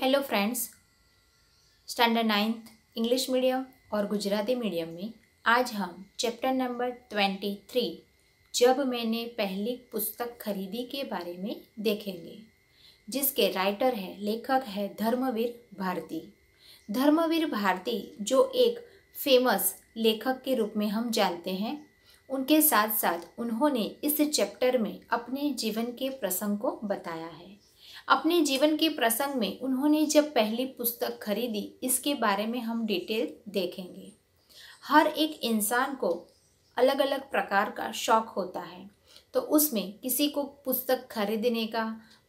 Hello friends, standard 9th English medium और Gujarati medium में आज हम चैप्टर नंबर 23 जब मैंने पहली पुस्तक खरीदी के बारे में देखेंगे, जिसके राइटर है लेखक है धर्मवीर भारती। धर्मवीर भारती जो एक फेमस लेखक के रूप में हम जानते हैं, उनके साथ साथ उन्होंने इस चैप्टर में अपने जीवन के प्रसंग को बताया है। अपने जीवन के प्रसंग में उन्होंने जब पहली पुस्तक खरीदी, इसके बारे में हम डिटेल देखेंगे। हर एक इंसान को अलग अलग प्रकार का शौक होता है, तो उसमें किसी को पुस्तक खरीदने का,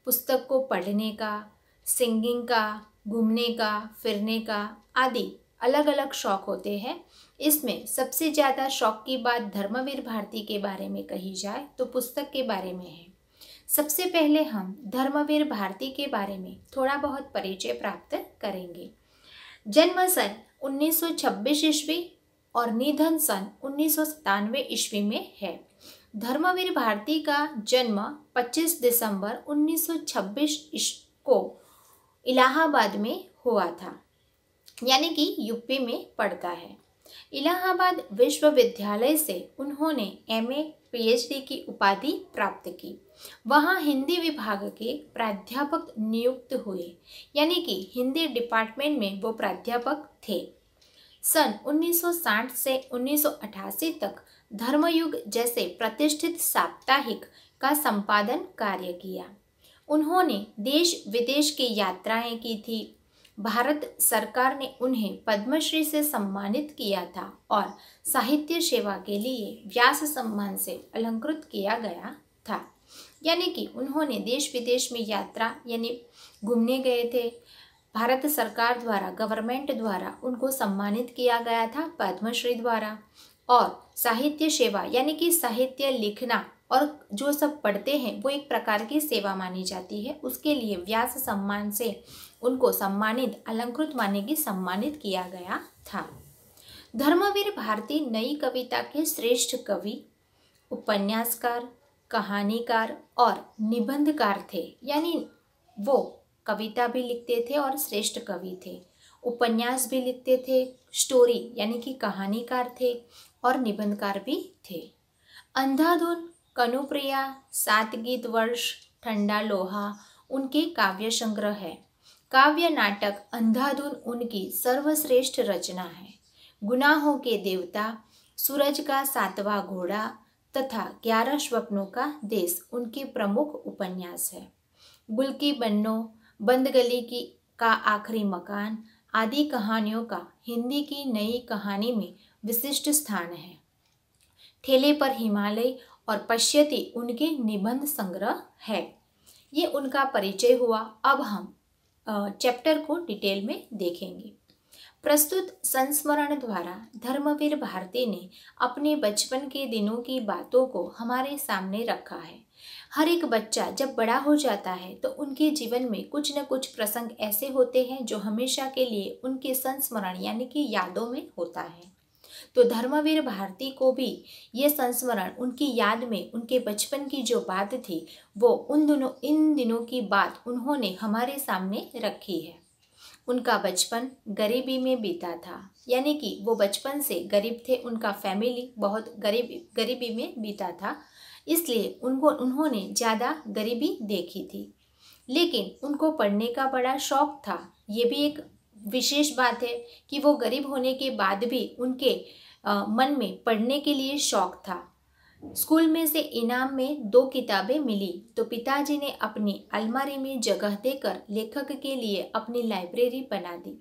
पुस्तक को पढ़ने का, सिंगिंग का, घूमने का, फिरने का आदि अलग अलग शौक होते हैं। इसमें सबसे ज़्यादा शौक की बात धर्मवीर भारती के बारे में कही जाए तो पुस्तक के बारे में है। सबसे पहले हम धर्मवीर भारती के बारे में थोड़ा बहुत परिचय प्राप्त करेंगे। जन्म सन 1926 ईस्वी और निधन सन 1997 ईस्वी में है। धर्मवीर भारती का जन्म 25 दिसंबर 1926 को इलाहाबाद में हुआ था, यानी कि यूपी में पड़ता है। इलाहाबाद विश्वविद्यालय से उन्होंने एमए पीएचडी की उपाधि प्राप्त की। वहाँ हिंदी विभाग के प्राध्यापक नियुक्त हुए, यानी कि हिंदी डिपार्टमेंट में वो प्राध्यापक थे। सन 1960 से 1988 तक धर्मयुग जैसे प्रतिष्ठित साप्ताहिक का संपादन कार्य किया। उन्होंने देश विदेश की यात्राएं की थी। भारत सरकार ने उन्हें पद्मश्री से सम्मानित किया था और साहित्य सेवा के लिए व्यास सम्मान से अलंकृत किया गया था। यानी कि उन्होंने देश विदेश में यात्रा यानी घूमने गए थे। भारत सरकार द्वारा, गवर्नमेंट द्वारा उनको सम्मानित किया गया था पद्मश्री द्वारा। और साहित्य सेवा यानी कि साहित्य लिखना और जो सब पढ़ते हैं वो एक प्रकार की सेवा मानी जाती है। उसके लिए व्यास सम्मान से उनको सम्मानित, अलंकृत माने की सम्मानित किया गया था। धर्मवीर भारती नई कविता के श्रेष्ठ कवि, उपन्यासकार, कहानीकार और निबंधकार थे। यानी वो कविता भी लिखते थे और श्रेष्ठ कवि थे, उपन्यास भी लिखते थे, स्टोरी यानी कि कहानीकार थे और निबंधकार भी थे। अंधाधुन, कनुप्रिया, 7 गीत वर्ष, ठंडा लोहा उनके काव्य संग्रह है। काव्य नाटक अंधाधुन उनकी सर्वश्रेष्ठ रचना है। गुनाहों के देवता, सूरज का 7वां घोड़ा तथा 11 स्वप्नों का देश उनके प्रमुख उपन्यास है। गुल की बन्नो, बंद गली की का आखिरी मकान आदि कहानियों का हिंदी की नई कहानी में विशिष्ट स्थान है। ठेले पर हिमालय और पश्यति उनके निबंध संग्रह है। ये उनका परिचय हुआ। अब हम चैप्टर को डिटेल में देखेंगे। प्रस्तुत संस्मरण द्वारा धर्मवीर भारती ने अपने बचपन के दिनों की बातों को हमारे सामने रखा है। हर एक बच्चा जब बड़ा हो जाता है तो उनके जीवन में कुछ न कुछ प्रसंग ऐसे होते हैं जो हमेशा के लिए उनके संस्मरण यानी कि यादों में होता है। तो धर्मवीर भारती को भी ये संस्मरण उनकी याद में, उनके बचपन की जो बात थी वो इन दिनों की बात उन्होंने हमारे सामने रखी है। उनका बचपन गरीबी में बीता था, यानी कि वो बचपन से गरीब थे। उनका फैमिली बहुत गरीबी में बीता था, इसलिए उन्होंने ज़्यादा गरीबी देखी थी। लेकिन उनको पढ़ने का बड़ा शौक था। ये भी एक विशेष बात है कि वो गरीब होने के बाद भी उनके मन में पढ़ने के लिए शौक था। स्कूल में से इनाम में 2 किताबें मिली तो पिताजी ने अपनी अलमारी में जगह देकर लेखक के लिए अपनी लाइब्रेरी बना दी।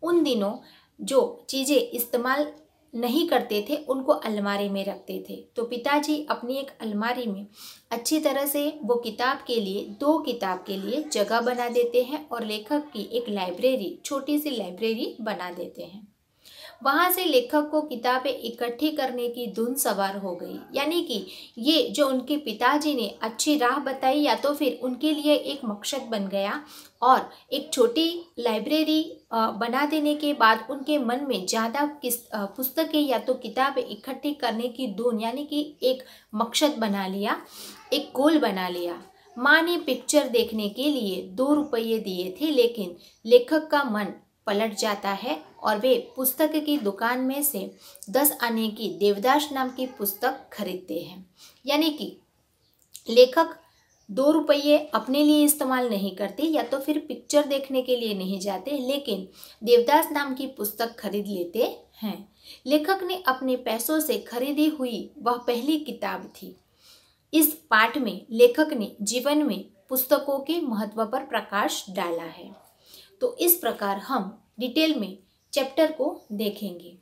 उन दिनों जो चीज़ें इस्तेमाल नहीं करते थे उनको अलमारी में रखते थे, तो पिताजी अपनी एक अलमारी में अच्छी तरह से वो किताब के लिए 2 किताब के लिए जगह बना देते हैं और लेखक की एक लाइब्रेरी, छोटी सी लाइब्रेरी बना देते हैं। वहाँ से लेखक को किताबें इकट्ठी करने की धुन सवार हो गई। यानी कि ये जो उनके पिताजी ने अच्छी राह बताई या तो फिर उनके लिए एक मकसद बन गया और एक छोटी लाइब्रेरी बना देने के बाद उनके मन में ज़्यादा पुस्तकें या तो किताबें इकट्ठी करने की धुन यानी कि एक मकसद बना लिया, एक गोल बना लिया। माँ ने पिक्चर देखने के लिए 2 रुपये दिए थे, लेकिन लेखक का मन पलट जाता है और वे पुस्तक की दुकान में से 10 आने की देवदास नाम की पुस्तक खरीदते हैं। यानी कि लेखक 2 रुपये अपने लिए इस्तेमाल नहीं करते या तो फिर पिक्चर देखने के लिए नहीं जाते, लेकिन देवदास नाम की पुस्तक खरीद लेते हैं। लेखक ने अपने पैसों से खरीदी हुई वह पहली किताब थी। इस पाठ में लेखक ने जीवन में पुस्तकों के महत्व पर प्रकाश डाला है। तो इस प्रकार हम डिटेल में चैप्टर को देखेंगे।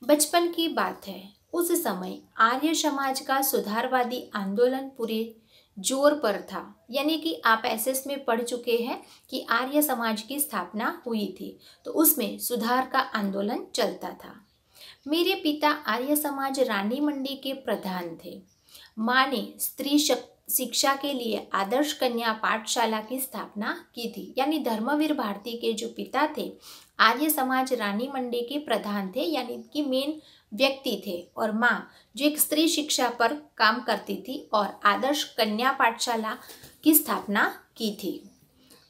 बचपन की बात है, उस समय आर्य समाज का सुधारवादी आंदोलन पूरे जोर पर था। यानी कि आप एसएस में पढ़ चुके हैं कि आर्य समाज की स्थापना हुई थी, तो उसमें सुधार का आंदोलन चलता था। मेरे पिता आर्य समाज रानी मंडी के प्रधान थे। माँ ने स्त्री शिक्षा के लिए आदर्श कन्या पाठशाला की स्थापना की थी। यानी धर्मवीर भारती के जो पिता थे आर्य समाज रानी मंडी के प्रधान थे, यानी कि मेन व्यक्ति थे, और माँ जो एक स्त्री शिक्षा पर काम करती थी और आदर्श कन्या पाठशाला की स्थापना की थी।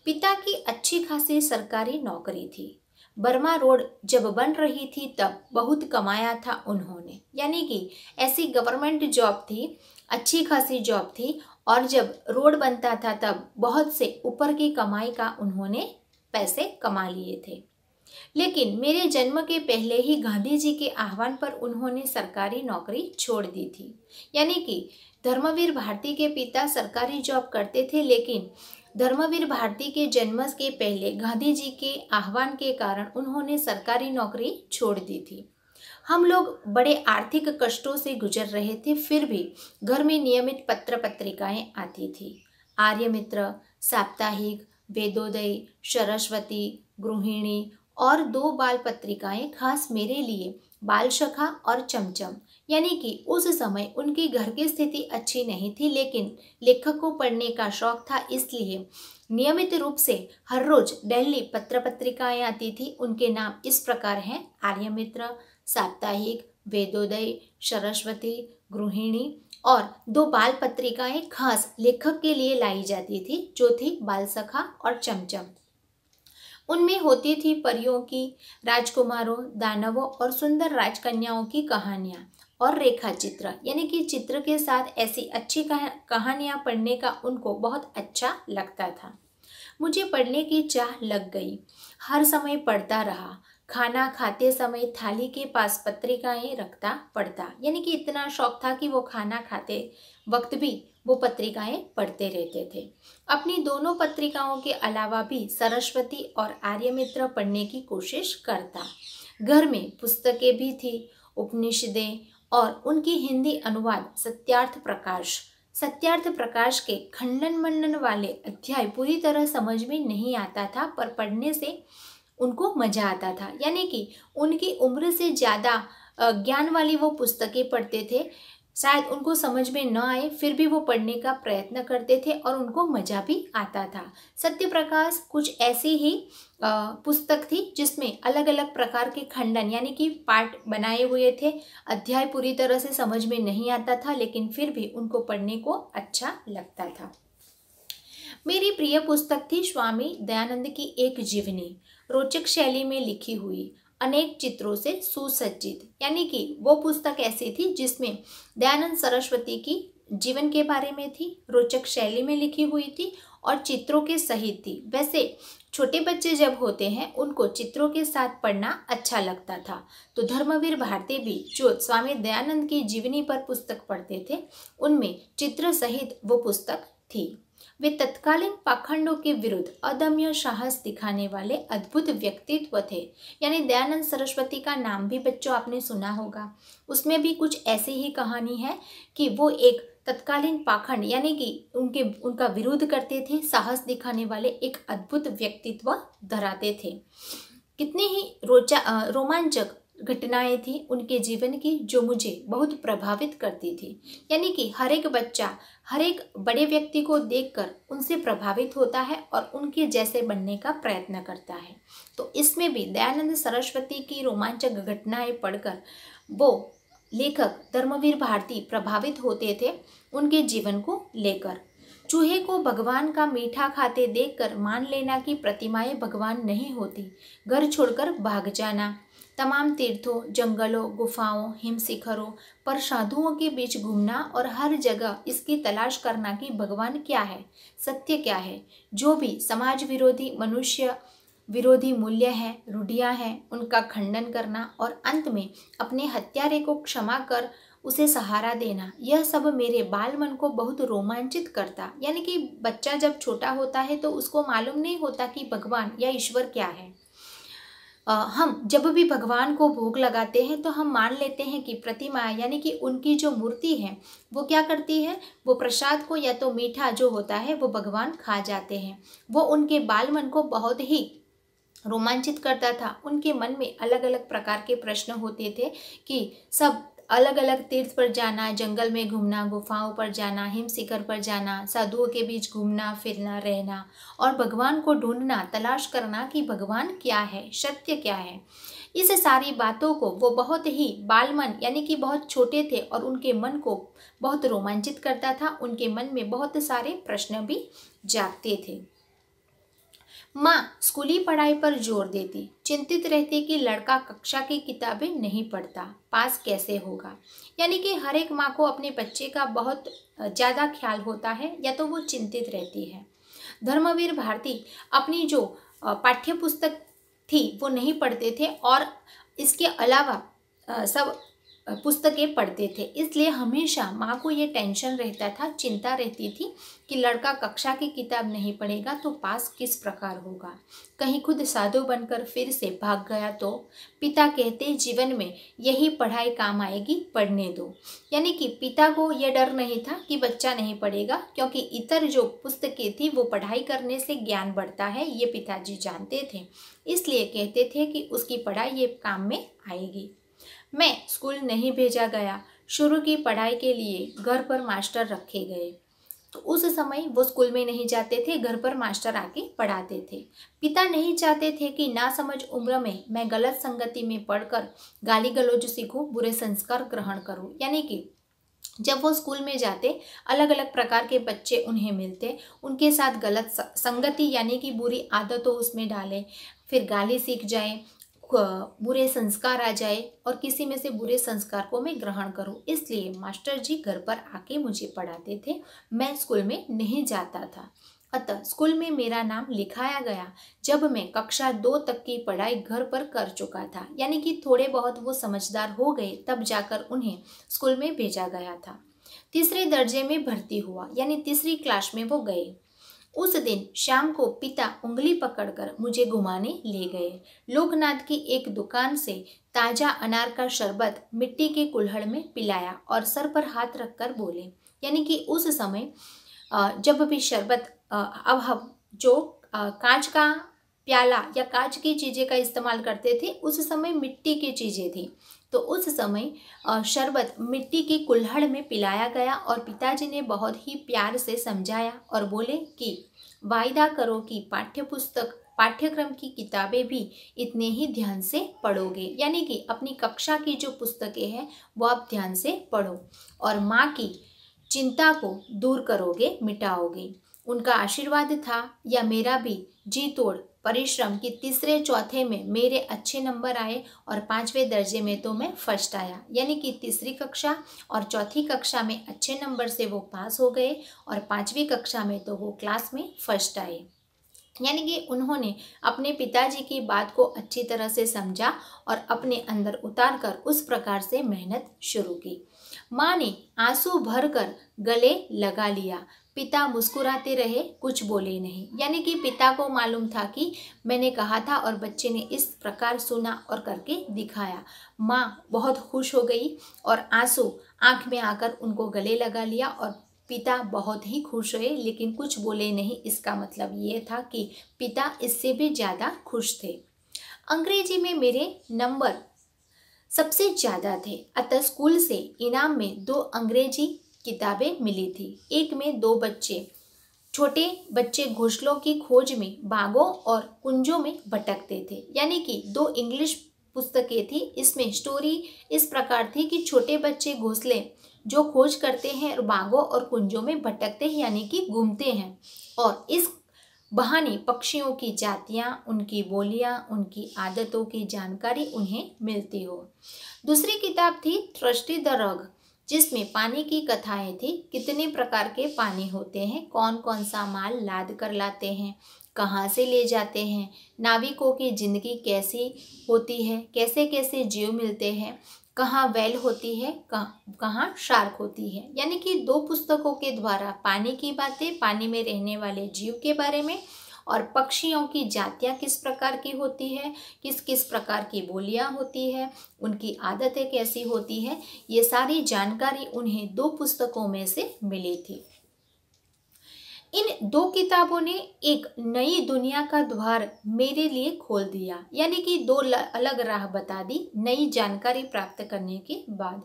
पिता की अच्छी खासी सरकारी नौकरी थी। बर्मा रोड जब बन रही थी तब बहुत कमाया था उन्होंने। यानी कि ऐसी गवर्नमेंट जॉब थी, अच्छी खासी जॉब थी, और जब रोड बनता था तब बहुत से ऊपर की कमाई का उन्होंने पैसे कमा लिए थे। लेकिन मेरे जन्म के पहले ही गांधी जी के आह्वान पर उन्होंने सरकारी नौकरी छोड़ दी थी। यानी कि धर्मवीर भारती के पिता सरकारी जॉब करते थे, लेकिन धर्मवीर भारती के जन्म के पहले गांधी जी के आह्वान के कारण उन्होंने सरकारी नौकरी छोड़ दी थी। हम लोग बड़े आर्थिक कष्टों से गुजर रहे थे, फिर भी घर में नियमित पत्र पत्रिकाएं आती थी। आर्य मित्र, साप्ताहिक, वेदोदय, सरस्वती, गृहिणी और 2 बाल पत्रिकाएं खास मेरे लिए, बाल सखा और चमचम। यानी कि उस समय उनकी घर की स्थिति अच्छी नहीं थी, लेकिन लेखक को पढ़ने का शौक था, इसलिए नियमित रूप से हर रोज डेली पत्र पत्रिकाएं आती थी। उनके नाम इस प्रकार हैं: आर्य मित्र, साप्ताहिक, वेदोदय, सरस्वती, गृहिणी, और 2 बाल पत्रिकाएं खास लेखक के लिए लाई जाती थी, जो थी बाल सखा और चमचम। उनमें होती थी परियों की, राजकुमारों, दानवों और सुंदर राजकन्याओं की कहानियाँ और रेखा चित्र। यानी कि चित्र के साथ ऐसी अच्छी कहानियाँ पढ़ने का उनको बहुत अच्छा लगता था। मुझे पढ़ने की चाह लग गई, हर समय पढ़ता रहा। खाना खाते समय थाली के पास पत्रिकाएं रखता पढ़ता। यानी कि इतना शौक था कि वो खाना खाते वक्त भी वो पत्रिकाएं पढ़ते रहते थे। अपनी दोनों पत्रिकाओं के अलावा भी सरस्वती और आर्यमित्र पढ़ने की कोशिश करता। घर में पुस्तकें भी थी, उपनिषदें और उनकी हिंदी अनुवाद सत्यार्थ प्रकाश के खंडन मंडन वाले अध्याय पूरी तरह समझ में नहीं आता था, पर पढ़ने से उनको मजा आता था। यानी कि उनकी उम्र से ज़्यादा ज्ञान वाली वो पुस्तकें पढ़ते थे। शायद उनको समझ में न आए, फिर भी वो पढ़ने का प्रयत्न करते थे और उनको मजा भी आता था। सत्य प्रकाश कुछ ऐसी ही पुस्तक थी जिसमें अलग अलग प्रकार के खंडन यानी कि पार्ट बनाए हुए थे। अध्याय पूरी तरह से समझ में नहीं आता था, लेकिन फिर भी उनको पढ़ने को अच्छा लगता था। मेरी प्रिय पुस्तक थी स्वामी दयानंद की एक जीवनी, रोचक शैली में लिखी हुई, अनेक चित्रों से सुसज्जित। यानी कि वो पुस्तक ऐसी थी जिसमें दयानंद सरस्वती की जीवन के बारे में थी, रोचक शैली में लिखी हुई थी और चित्रों के सहित थी। वैसे छोटे बच्चे जब होते हैं उनको चित्रों के साथ पढ़ना अच्छा लगता था, तो धर्मवीर भारती भी जो स्वामी दयानंद की जीवनी पर पुस्तक पढ़ते थे उनमें चित्र सहित वो पुस्तक थी। वे तत्कालीन पाखंडों के विरुद्ध अदम्य साहस दिखाने वाले अद्भुत व्यक्तित्व थे। यानी दयानंद सरस्वती का नाम भी बच्चों आपने सुना होगा, उसमें भी कुछ ऐसी ही कहानी है कि वो एक तत्कालीन पाखंड यानी कि उनका विरोध करते थे, साहस दिखाने वाले एक अद्भुत व्यक्तित्व धराते थे। कितनी ही रोमांचक घटनाएं थी उनके जीवन की जो मुझे बहुत प्रभावित करती थी। यानी कि हर एक बच्चा हर एक बड़े व्यक्ति को देखकर उनसे प्रभावित होता है और उनके जैसे बनने का प्रयत्न करता है। तो इसमें भी दयानंद सरस्वती की रोमांचक घटनाएं पढ़कर वो लेखक धर्मवीर भारती प्रभावित होते थे उनके जीवन को लेकर। चूहे को भगवान का मीठा खाते देखकर मान लेना कि प्रतिमाएं भगवान नहीं होती, घर छोड़कर भाग जाना, तमाम तीर्थों, जंगलों, गुफाओं, हिम शिखरों पर साधुओं के बीच घूमना और हर जगह इसकी तलाश करना कि भगवान क्या है, सत्य क्या है, जो भी समाज विरोधी, मनुष्य विरोधी मूल्य है, रूढ़ियाँ हैं, उनका खंडन करना और अंत में अपने हत्यारे को क्षमा कर उसे सहारा देना, यह सब मेरे बाल मन को बहुत रोमांचित करता। यानी कि बच्चा जब छोटा होता है तो उसको मालूम नहीं होता कि भगवान या ईश्वर क्या है। हम जब भी भगवान को भोग लगाते हैं तो हम मान लेते हैं कि प्रतिमा यानी कि उनकी जो मूर्ति है वो क्या करती है, वो प्रसाद को या तो मीठा जो होता है वो भगवान खा जाते हैं। वो उनके बाल मन को बहुत ही रोमांचित करता था। उनके मन में अलग अलग प्रकार के प्रश्न होते थे कि सब अलग अलग तीर्थ पर जाना, जंगल में घूमना, गुफाओं पर जाना, हिम शिखर पर जाना, साधुओं के बीच घूमना फिरना रहना और भगवान को ढूंढना, तलाश करना कि भगवान क्या है, सत्य क्या है। इस सारी बातों को वो बहुत ही बालमन यानी कि बहुत छोटे थे और उनके मन को बहुत रोमांचित करता था। उनके मन में बहुत सारे प्रश्न भी जागते थे। माँ स्कूली पढ़ाई पर जोर देती, चिंतित रहती कि लड़का कक्षा की किताबें नहीं पढ़ता, पास कैसे होगा। यानी कि हर एक माँ को अपने बच्चे का बहुत ज़्यादा ख्याल होता है या तो वो चिंतित रहती है। धर्मवीर भारती अपनी जो पाठ्य पुस्तक थी वो नहीं पढ़ते थे और इसके अलावा सब पुस्तकें पढ़ते थे। इसलिए हमेशा माँ को ये टेंशन रहता था, चिंता रहती थी कि लड़का कक्षा की किताब नहीं पढ़ेगा तो पास किस प्रकार होगा। कहीं खुद साधु बनकर फिर से भाग गया तो पिता कहते जीवन में यही पढ़ाई काम आएगी, पढ़ने दो। यानी कि पिता को यह डर नहीं था कि बच्चा नहीं पढ़ेगा, क्योंकि इतर जो पुस्तकें थी वो पढ़ाई करने से ज्ञान बढ़ता है, ये पिताजी जानते थे। इसलिए कहते थे कि उसकी पढ़ाई ये काम में आएगी। मैं स्कूल नहीं भेजा गया। शुरू की पढ़ाई के लिए घर पर मास्टर रखे गए। तो उस समय वो स्कूल में नहीं जाते थे, घर पर मास्टर आके पढ़ाते थे। पिता नहीं चाहते थे कि नासमझ उम्र में मैं गलत संगति में पढ़कर गाली गलौज सीखूं, बुरे संस्कार ग्रहण करूं। यानी कि जब वो स्कूल में जाते अलग अलग प्रकार के बच्चे उन्हें मिलते, उनके साथ गलत संगति यानी कि बुरी आदतों उसमें डाले, फिर गाली सीख जाए, बुरे संस्कार आ जाए और किसी में से बुरे संस्कार को मैं ग्रहण करूं। इसलिए मास्टर जी घर पर आके मुझे पढ़ाते थे, मैं स्कूल में नहीं जाता था। अतः स्कूल में मेरा नाम लिखाया गया जब मैं कक्षा 2 तक की पढ़ाई घर पर कर चुका था। यानी कि थोड़े बहुत वो समझदार हो गए तब जाकर उन्हें स्कूल में भेजा गया था। तीसरे दर्जे में भर्ती हुआ, यानी तीसरी क्लास में वो गए। उस दिन शाम को पिता उंगली पकड़कर मुझे घुमाने ले गए। लोकनाथ की एक दुकान से ताजा अनार का शरबत मिट्टी के कुल्हड़ में पिलाया और सर पर हाथ रखकर बोले। यानी कि उस समय जब भी शरबत अब हम जो कांच का प्याला या कांच की चीज़ें का इस्तेमाल करते थे, उस समय मिट्टी की चीज़ें थी। तो उस समय शरबत मिट्टी की कुल्हड़ में पिलाया गया और पिताजी ने बहुत ही प्यार से समझाया और बोले कि वायदा करो कि पाठ्यक्रम की किताबें भी इतने ही ध्यान से पढ़ोगे। यानी कि अपनी कक्षा की जो पुस्तकें हैं वो आप ध्यान से पढ़ो और माँ की चिंता को दूर करोगे, मिटाओगे। उनका आशीर्वाद था या मेरा भी जी तोड़ परिश्रम कि तीसरे चौथे में मेरे अच्छे नंबर आए और 5वें दर्जे में तो मैं फर्स्ट आया। यानी कि तीसरी कक्षा और चौथी कक्षा में अच्छे नंबर से वो पास हो गए और 5वीं कक्षा में तो वो क्लास में फर्स्ट आए। यानी कि उन्होंने अपने पिताजी की बात को अच्छी तरह से समझा और अपने अंदर उतार कर उस प्रकार से मेहनत शुरू की। माँ ने आंसू भरकर गले लगा लिया। पिता मुस्कुराते रहे, कुछ बोले नहीं। यानी कि पिता को मालूम था कि मैंने कहा था और बच्चे ने इस प्रकार सुना और करके दिखाया। माँ बहुत खुश हो गई और आंसू आंख में आकर उनको गले लगा लिया और पिता बहुत ही खुश हुए, लेकिन कुछ बोले नहीं। इसका मतलब ये था कि पिता इससे भी ज़्यादा खुश थे। अंग्रेजी में मेरे नंबर सबसे ज़्यादा थे, अतः स्कूल से इनाम में 2 अंग्रेजी किताबें मिली थी। एक में 2 छोटे बच्चे घोंसलों की खोज में बागों और कुंजों में भटकते थे। यानी कि 2 इंग्लिश पुस्तकें थी। इसमें स्टोरी इस प्रकार थी कि छोटे बच्चे घोंसले जो खोज करते हैं बागों और कुंजों में भटकते हैं यानी कि घूमते हैं और इस बहाने पक्षियों की जातियाँ, उनकी बोलियाँ, उनकी आदतों की जानकारी उन्हें मिलती हो। दूसरी किताब थी थ्रस्टी द रग, जिसमें पानी की कथाएं थी। कितने प्रकार के पानी होते हैं, कौन कौन सा माल लाद कर लाते हैं, कहाँ से ले जाते हैं, नाविकों की जिंदगी कैसी होती है, कैसे कैसे जीव मिलते हैं, कहाँ वेल होती है, कहाँ शार्क होती है। यानी कि 2 पुस्तकों के द्वारा पानी की बातें, पानी में रहने वाले जीव के बारे में और पक्षियों की जातियाँ किस प्रकार की होती है, किस किस प्रकार की बोलियाँ होती है, उनकी आदतें कैसी होती है, ये सारी जानकारी उन्हें 2 पुस्तकों में से मिली थी। इन 2 किताबों ने एक नई दुनिया का द्वार मेरे लिए खोल दिया, यानी कि 2 अलग राह बता दी नई जानकारी प्राप्त करने के बाद।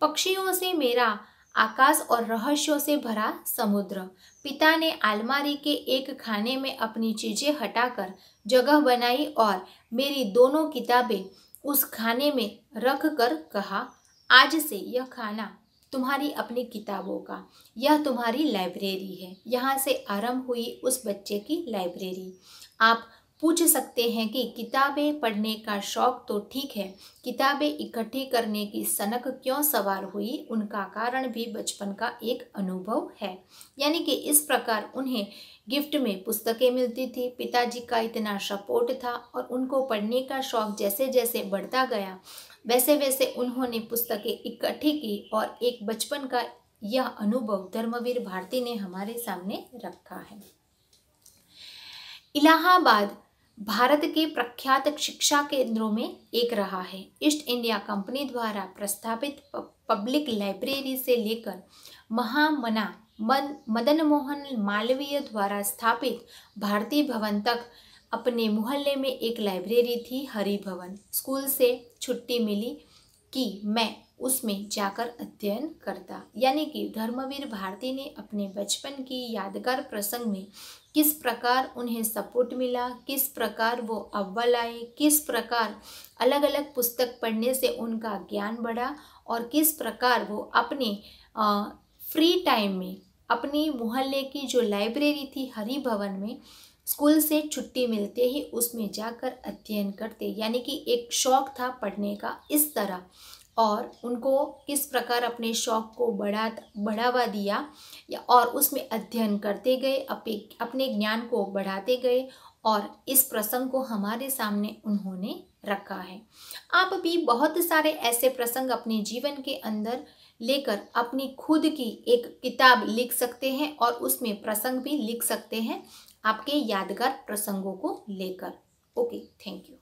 पक्षियों से मेरा आकाश और रहस्यों से भरा समुद्र। पिता ने अलमारी के एक खाने में अपनी चीजें हटाकर जगह बनाई और मेरी दोनों किताबें उस खाने में रख कर कहा, आज से यह खाना तुम्हारी अपनी किताबों का, यह तुम्हारी लाइब्रेरी है। यहाँ से आरंभ हुई उस बच्चे की लाइब्रेरी। आप पूछ सकते हैं कि किताबें पढ़ने का शौक तो ठीक है, किताबें इकट्ठी करने की सनक क्यों सवार हुई? उनका कारण भी बचपन का एक अनुभव है। यानी कि इस प्रकार उन्हें गिफ्ट में पुस्तकें मिलती थी, पिताजी का इतना सपोर्ट था और उनको पढ़ने का शौक जैसे जैसे बढ़ता गया वैसे वैसे उन्होंने पुस्तकें इकट्ठी की और एक बचपन का यह अनुभव धर्मवीर भारती ने हमारे सामने रखा है। इलाहाबाद भारत के प्रख्यात शिक्षा केंद्रों में एक रहा है। ईस्ट इंडिया कंपनी द्वारा प्रस्तावित पब्लिक लाइब्रेरी से लेकर महामना मदन मोहन मालवीय द्वारा स्थापित भारती भवन तक अपने मोहल्ले में एक लाइब्रेरी थी, हरि भवन। स्कूल से छुट्टी मिली कि मैं उसमें जाकर अध्ययन करता। यानी कि धर्मवीर भारती ने अपने बचपन की यादगार प्रसंग में किस प्रकार उन्हें सपोर्ट मिला, किस प्रकार वो अव्वल आए, किस प्रकार अलग अलग पुस्तक पढ़ने से उनका ज्ञान बढ़ा और किस प्रकार वो अपने फ्री टाइम में अपनी मोहल्ले की जो लाइब्रेरी थी हरि भवन में स्कूल से छुट्टी मिलते ही उसमें जाकर अध्ययन करते। यानी कि एक शौक था पढ़ने का इस तरह, और उनको किस प्रकार अपने शौक को बढ़ावा दिया और उसमें अध्ययन करते गए, अपने ज्ञान को बढ़ाते गए और इस प्रसंग को हमारे सामने उन्होंने रखा है। आप भी बहुत सारे ऐसे प्रसंग अपने जीवन के अंदर लेकर अपनी खुद की एक किताब लिख सकते हैं और उसमें प्रसंग भी लिख सकते हैं आपके यादगार प्रसंगों को लेकर। Okay, thank you.